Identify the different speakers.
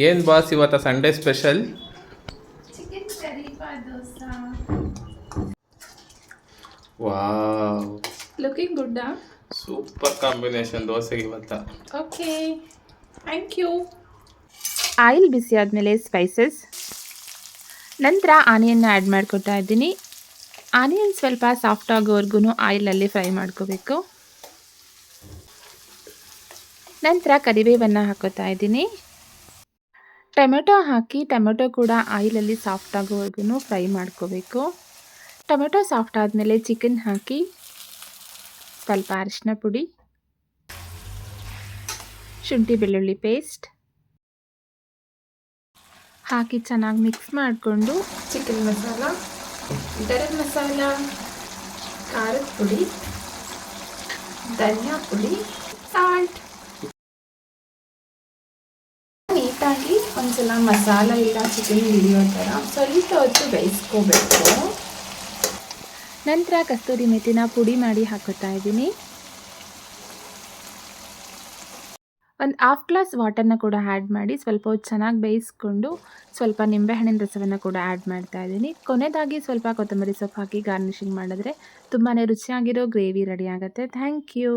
Speaker 1: ಏನು ಬಾಸ್ ಇವತ್ತು Sunday special?
Speaker 2: Chicken curry dosa.
Speaker 1: Wow,
Speaker 2: looking good.
Speaker 1: Super combination ದೋಸೆಗೆ ಇವತ್ತ.
Speaker 2: Okay, thank you.
Speaker 3: ಆಯಿಲ್ ಬಿಸಿ ಆದಮೇಲೆ ಸ್ಪೈಸಸ್, ನಂತರ ಆನಿಯನ್ನ ಆ್ಯಡ್ ಮಾಡಿಕೊಡ್ತಾ ಇದ್ದೀನಿ. ಆನಿಯನ್ ಸ್ವಲ್ಪ ಸಾಫ್ಟ್ ಆಗೋವರೆಗೂ ಆಯಿಲಲ್ಲಿ ಫ್ರೈ ಮಾಡ್ಕೋಬೇಕು. ನಂತರ ಕರಿಬೇವನ್ನು ಹಾಕೋತಾ ಇದ್ದೀನಿ. ಟೊಮೆಟೊ ಹಾಕಿ ಟೊಮೆಟೊ ಕೂಡ ಆಯಿಲಲ್ಲಿ ಸಾಫ್ಟ್ ಆಗೋವರೆಗೂ ಫ್ರೈ ಮಾಡ್ಕೋಬೇಕು. ಟೊಮೆಟೊ ಸಾಫ್ಟ್ ಆದಮೇಲೆ ಚಿಕನ್ ಹಾಕಿ ಸ್ವಲ್ಪ ಅರಿಶಿನ ಪುಡಿ, ಶುಂಠಿ ಬೆಳ್ಳುಳ್ಳಿ ಪೇಸ್ಟ್ ಹಾಕಿ ಚೆನ್ನಾಗಿ ಮಿಕ್ಸ್ ಮಾಡಿಕೊಂಡು
Speaker 2: ಚಿಕನ್ ಮಸಾಲ, ಗರಂ ಮಸಾಲ, ಖಾರದ ಪುಡಿ, ಧನಿಯಾ ಪುಡಿ, ಸಾಲ್ಟ್ ನೀಟಾಗಿ ಒಂದ್ಸಲ ಮಸಾಲ ಇಲ್ಲ ಚಿಕನ್ ಹಿಡಿಯೋ ಥರ ಸ್ವಲ್ಪ ಹೊತ್ತು ಬೇಯಿಸ್ಕೋಬೇಕು.
Speaker 3: ನಂತರ ಕಸ್ತೂರಿ ಮೆಥಿನ ಪುಡಿ ಮಾಡಿ ಹಾಕೋತಾ ಇದ್ದೀನಿ. ಒಂದು ಹಾಫ್ ಗ್ಲಾಸ್ ವಾಟರ್ನ ಕೂಡ ಆ್ಯಡ್ ಮಾಡಿ ಸ್ವಲ್ಪ ಹೊತ್ತು ಚೆನ್ನಾಗಿ ಬೇಯಿಸ್ಕೊಂಡು ಸ್ವಲ್ಪ ನಿಂಬೆಹಣ್ಣಿನ ರಸವನ್ನು ಕೂಡ ಆ್ಯಡ್ ಮಾಡ್ತಾ ಇದ್ದೀನಿ. ಕೊನೆಯದಾಗಿ ಸ್ವಲ್ಪ ಕೊತ್ತಂಬರಿ ಸೊಪ್ಪು ಹಾಕಿ ಗಾರ್ನಿಷಿಂಗ್ ಮಾಡಿದ್ರೆ ತುಂಬಾ ರುಚಿಯಾಗಿರೋ ಗ್ರೇವಿ ರೆಡಿ ಆಗುತ್ತೆ. Thank you.